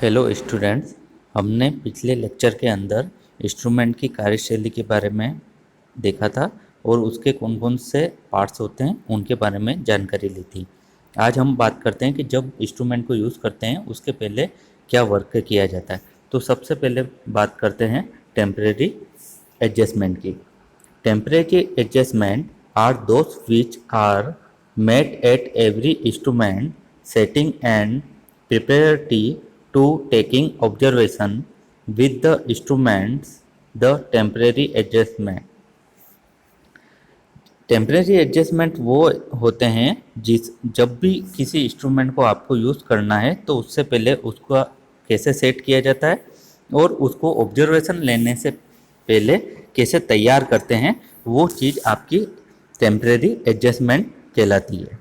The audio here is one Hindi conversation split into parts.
Hello students. हमने पिछले लेक्चर के अंदर इंस्ट्रूमेंट की कार्यशैली के बारे में देखा था और उसके कौन कौन से पार्ट्स होते हैं उनके बारे में जानकारी ली थी। आज हम बात करते हैं कि जब इंस्ट्रूमेंट को यूज़ करते हैं उसके पहले क्या वर्क किया जाता है। तो सबसे पहले बात करते हैं टेम्परेरी एडजस्टमेंट की। Temporary adjustment are those which are made at every instrument setting and preparatory to taking observation with the instruments the temporary adjustment। Temporary adjustment वो होते हैं जब भी किसी इंस्ट्रूमेंट को आपको यूज़ करना है तो उससे पहले उसका कैसे सेट किया जाता है और उसको ऑब्जर्वेशन लेने से पहले कैसे तैयार करते हैं, वो चीज़ आपकी टेम्परेरी एडजस्टमेंट कहलाती है।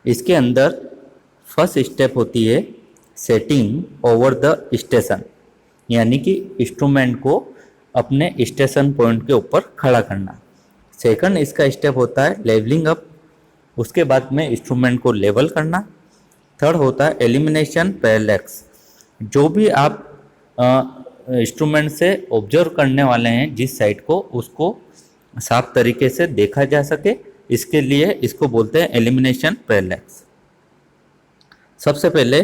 इसके अंदर फर्स्ट स्टेप होती है सेटिंग ओवर द स्टेशन, यानी कि इंस्ट्रूमेंट को अपने स्टेशन पॉइंट के ऊपर खड़ा करना। सेकंड इसका स्टेप होता है लेवलिंग अप, उसके बाद में इंस्ट्रूमेंट को लेवल करना। थर्ड होता है एलिमिनेशन पैरेलैक्स, जो भी आप इंस्ट्रूमेंट से ऑब्जर्व करने वाले हैं जिस साइड को, उसको साफ तरीके से देखा जा सके, इसके लिए इसको बोलते हैं एलिमिनेशन पैरेलैक्स। सबसे पहले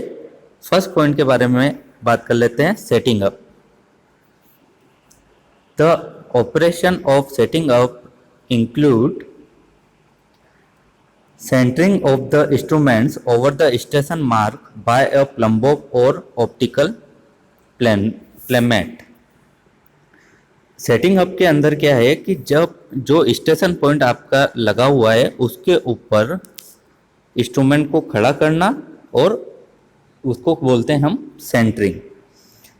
फर्स्ट पॉइंट के बारे में बात कर लेते हैं, setting up. The operation of setting up include centering of the instruments over the station mark by a plumb bob और ऑप्टिकल प्लेमेट। सेटिंग अप के अंदर क्या है कि जब जो स्टेशन पॉइंट आपका लगा हुआ है उसके ऊपर इंस्ट्रूमेंट को खड़ा करना, और उसको बोलते हैं हम सेंटरिंग।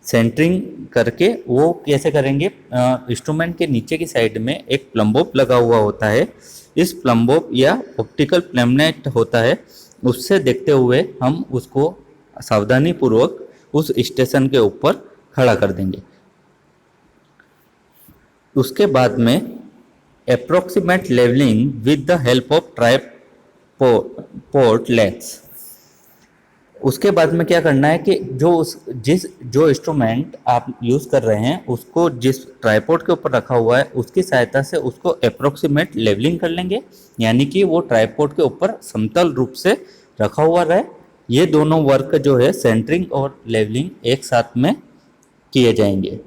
सेंटरिंग करके वो कैसे करेंगे, इंस्ट्रूमेंट के नीचे की साइड में एक प्लम्बोब लगा हुआ होता है। इस प्लम्बोब या ऑप्टिकल प्लेमनेट होता है, उससे देखते हुए हम उसको सावधानी पूर्वक उस स्टेशन के ऊपर खड़ा कर देंगे। उसके बाद में approximate levelling with the help of tripod legs. उसके बाद में क्या करना है कि जो इंस्ट्रूमेंट आप यूज़ कर रहे हैं उसको जिस ट्राइपॉड के ऊपर रखा हुआ है उसकी सहायता से उसको अप्रोक्सीमेट लेवलिंग कर लेंगे, यानी कि वो ट्राइपॉड के ऊपर समतल रूप से रखा हुआ रहे। ये दोनों वर्क जो है सेंटरिंग और लेवलिंग एक साथ में किए जाएंगे।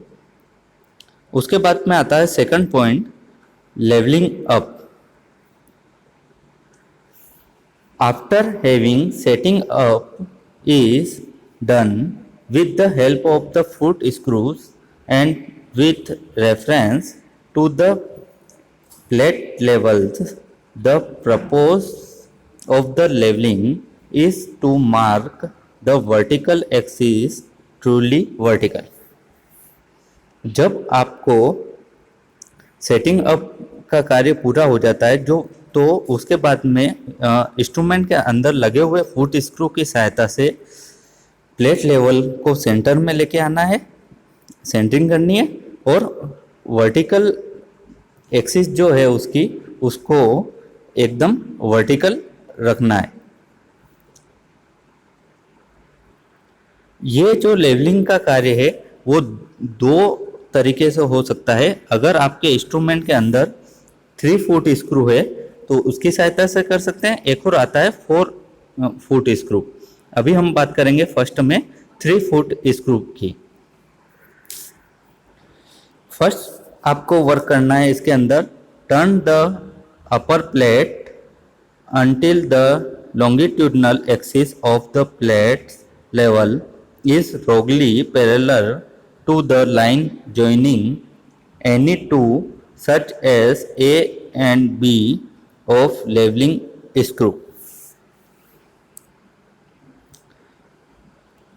उसके बाद में आता है second point, levelling up. After having setting up is done with the help of the foot screws and with reference to the plate levels. The purpose of the leveling is to mark the vertical axis truly vertical। जब आपको सेटिंग अप का कार्य पूरा हो जाता है तो उसके बाद में इंस्ट्रूमेंट के अंदर लगे हुए फुट स्क्रू की सहायता से प्लेट लेवल को सेंटर में लेके आना है, सेंटरिंग करनी है, और वर्टिकल एक्सिस जो है उसको एकदम वर्टिकल रखना है। ये जो लेवलिंग का कार्य है वो दो तरीके से हो सकता है। अगर आपके इंस्ट्रूमेंट के अंदर 3 फुट स्क्रू है तो उसकी सहायता से कर सकते हैं। एक और आता है 4 फुट स्क्रू। अभी हम बात करेंगे फर्स्ट में 3 फुट स्क्रू की। फर्स्ट आपको वर्क करना है इसके अंदर, turn the upper plate until the longitudinal axis of the plate level is wrongly parallel to the line joining any two such as A and B of leveling screw।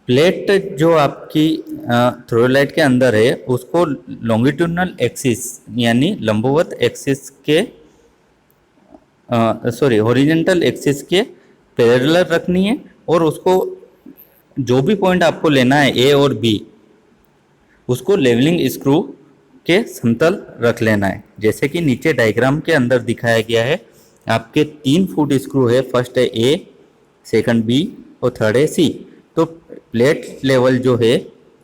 Plate जो आपकी थ्रोलाइट के अंदर है उसको लॉन्गिट्यूडनल एक्सिस यानी लंबवत एक्सिस के हॉरिजॉन्टल एक्सिस के पैरेलल रखनी है, और उसको जो भी पॉइंट आपको लेना है ए और बी उसको लेवलिंग स्क्रू के समतल रख लेना है। जैसे कि नीचे डायग्राम के अंदर दिखाया गया है, आपके 3 फुट स्क्रू है, फर्स्ट है ए, सेकंड बी और थर्ड है सी। तो प्लेट लेवल जो है,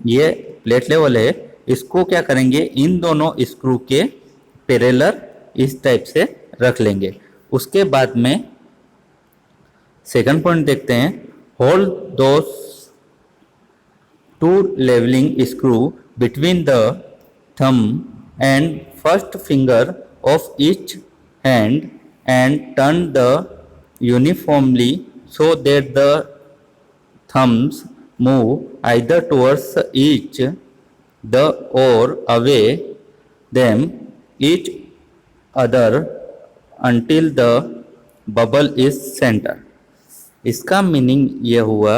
ये प्लेट लेवल है, इसको क्या करेंगे, इन दोनों स्क्रू के पैरेलल इस टाइप से रख लेंगे। उसके बाद में सेकंड पॉइंट देखते हैं, hold those two leveling screw between the thumb and first finger of each hand and turn the uniformly so that the thumbs move either towards each the or away them each other until the bubble is center। इसका मीनिंग ये हुआ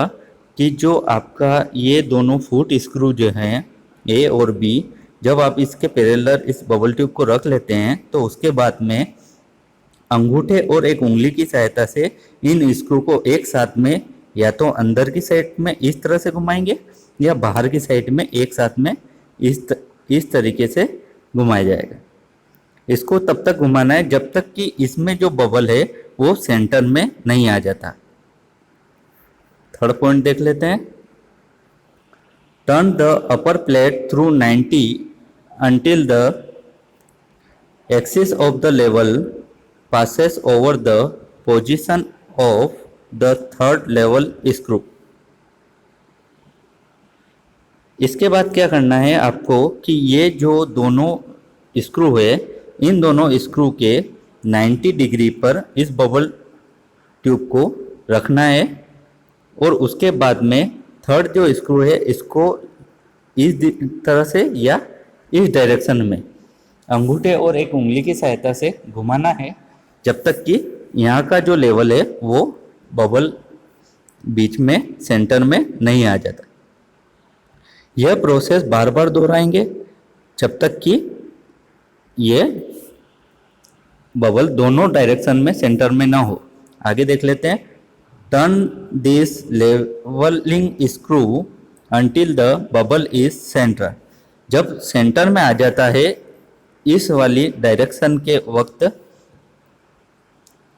कि जो आपका ये दोनों फुट स्क्रू जो हैं ए और बी, जब आप इसके पैरेलल इस बबल ट्यूब को रख लेते हैं तो उसके बाद में अंगूठे और एक उंगली की सहायता से इन स्क्रू को एक साथ में या तो अंदर की साइड में इस तरह से घुमाएंगे या बाहर की साइड में एक साथ में इस तरीके से घुमाया जाएगा। इसको तब तक घुमाना है जब तक कि इसमें जो बबल है वो सेंटर में नहीं आ जाता। थर्ड पॉइंट देख लेते हैं, turn the upper plate through 90 until the axis of the level passes over the position of the third level screw। इसके बाद क्या करना है आपको कि ये जो दोनों स्क्रू है, इन दोनों स्क्रू के 90 डिग्री पर इस बबल ट्यूब को रखना है और उसके बाद में थर्ड जो स्क्रू है इसको इस तरह से या इस डायरेक्शन में अंगूठे और एक उंगली की सहायता से घुमाना है जब तक कि यहाँ का जो लेवल है वो बबल बीच में सेंटर में नहीं आ जाता। यह प्रोसेस बार बार दोहराएंगे जब तक कि ये बबल दोनों डायरेक्शन में सेंटर में ना हो। आगे देख लेते हैं, turn this levelling screw until the bubble is centre. जब सेंटर में आ जाता है इस वाली डायरेक्शन के वक्त,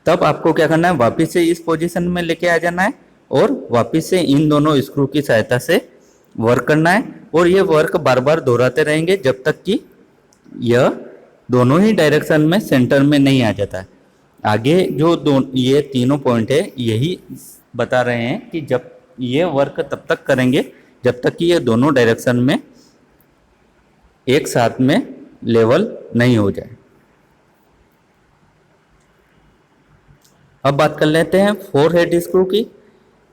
तब आपको क्या करना है, वापस से इस पोजीशन में लेके आ जाना है और वापस से इन दोनों स्क्रू की सहायता से वर्क करना है और ये वर्क बार बार दोहराते रहेंगे जब तक कि यह दोनों ही डायरेक्शन में सेंटर में नहीं आ जाता है। आगे जो ये तीनों पॉइंट है यही बता रहे हैं कि जब ये वर्क तब तक करेंगे जब तक कि ये दोनों डायरेक्शन में एक साथ में लेवल नहीं हो जाए। अब बात कर लेते हैं फोर हेड स्क्रू की।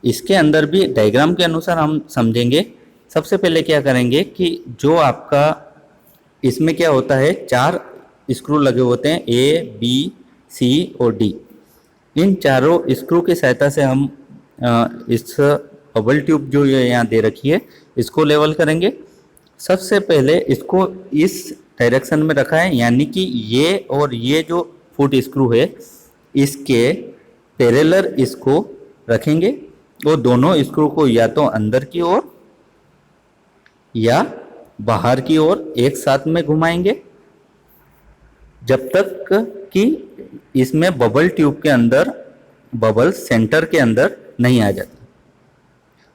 इसके अंदर भी डायग्राम के अनुसार हम समझेंगे। सबसे पहले क्या करेंगे कि जो आपका इसमें क्या होता है, 4 स्क्रू लगे होते हैं, ए बी सी और डी। इन चारों स्क्रू की सहायता से हम इस बबल ट्यूब जो ये यहाँ दे रखी है इसको लेवल करेंगे। सबसे पहले इसको इस डायरेक्शन में रखा है, यानी कि ये और ये जो फुट स्क्रू है इसके पैरेलल इसको रखेंगे और दोनों स्क्रू को या तो अंदर की ओर या बाहर की ओर एक साथ में घुमाएंगे जब तक कि इसमें बबल ट्यूब के अंदर बबल सेंटर के अंदर नहीं आ जाती।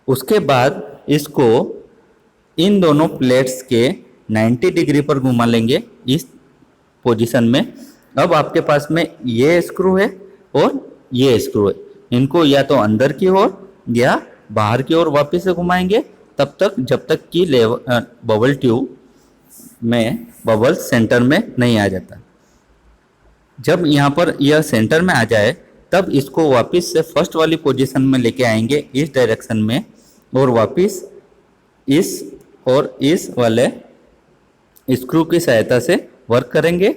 उसके बाद इसको इन दोनों प्लेट्स के 90 डिग्री पर घुमा लेंगे इस पोजीशन में। अब आपके पास में ये स्क्रू है और ये स्क्रू है, इनको या तो अंदर की ओर या बाहर की ओर वापस से घुमाएंगे तब तक जब तक कि बबल ट्यूब में बबल सेंटर में नहीं आ जाता। जब यहाँ पर यह सेंटर में आ जाए तब इसको वापस से फर्स्ट वाली पोजीशन में लेके आएंगे इस डायरेक्शन में और वापस इस और इस वाले स्क्रू की सहायता से वर्क करेंगे।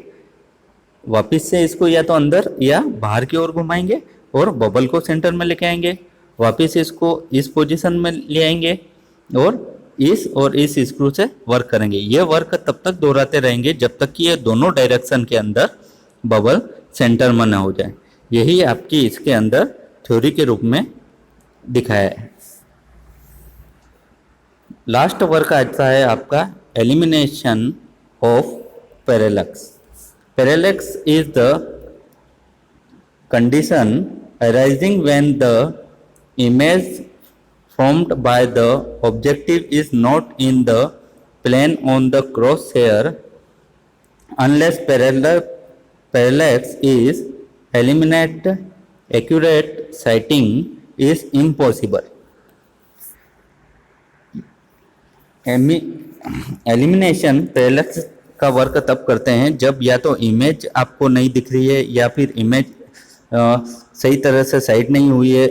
वापस से इसको या तो अंदर या बाहर की ओर घुमाएंगे और बबल को सेंटर में लेके आएंगे। वापस इसको इस पोजीशन में ले आएंगे और इस स्क्रू से वर्क करेंगे। ये वर्क तब तक दोहराते रहेंगे जब तक कि ये दोनों डायरेक्शन के अंदर बबल सेंटर में ना हो जाए। यही आपकी इसके अंदर थ्योरी के रूप में दिखाया है। लास्ट वर्क आता है आपका elimination of parallax. Parallax is the condition arising when the image formed by the objective is not in the plane on the crosshair unless parallax is eliminated. Accurate sighting is impossible. Elimination parallax का वर्क तब करते हैं जब या तो इमेज आपको नहीं दिख रही है, या फिर इमेज सही तरह से साइड नहीं हुई है,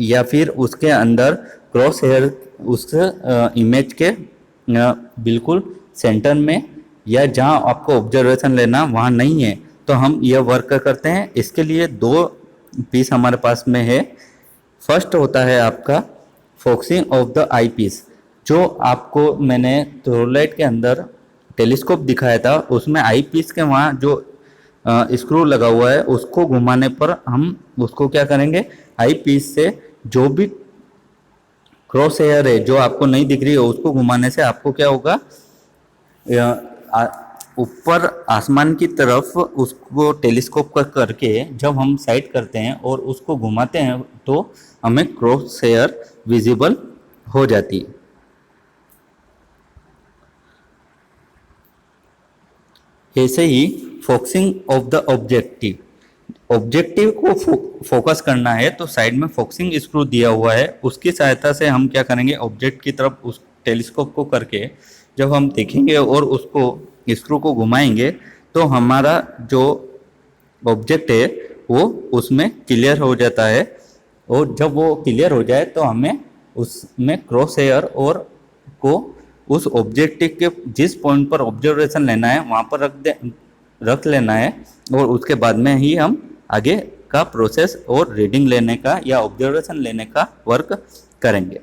या फिर उसके अंदर क्रॉस हेयर उस इमेज के बिल्कुल सेंटर में या जहां आपको ऑब्जर्वेशन लेना वहां नहीं है, तो हम यह वर्क करते हैं। इसके लिए दो पीस हमारे पास में है। फर्स्ट होता है आपका focusing of the eyepiece, जो आपको मैंने थ्रोलाइट के अंदर टेलीस्कोप दिखाया था, उसमें आई पीस के वहाँ जो स्क्रू लगा हुआ है उसको घुमाने पर हम उसको क्या करेंगे, आई पीस से जो भी क्रॉस हेयर है जो आपको नहीं दिख रही है उसको घुमाने से आपको क्या होगा, ऊपर आसमान की तरफ उसको टेलीस्कोप करके जब हम साइड करते हैं और उसको घुमाते हैं तो हमें क्रॉस हेयर विजिबल हो जाती है। ऐसे ही फोकसिंग ऑफ द ऑब्जेक्टिव को फोकस करना है तो साइड में फोकसिंग स्क्रू दिया हुआ है, उसकी सहायता से हम क्या करेंगे, ऑब्जेक्ट की तरफ उस टेलीस्कोप को करके जब हम देखेंगे और उसको स्क्रू को घुमाएंगे तो हमारा जो ऑब्जेक्ट है वो उसमें क्लियर हो जाता है, और जब वो क्लियर हो जाए तो हमें उसमें क्रॉस हेयर और को उस ऑब्जेक्टिव के जिस पॉइंट पर ऑब्जर्वेशन लेना है वहाँ पर रख लेना है, और उसके बाद में ही हम आगे का प्रोसेस और रीडिंग लेने का या ऑब्जर्वेशन लेने का वर्क करेंगे।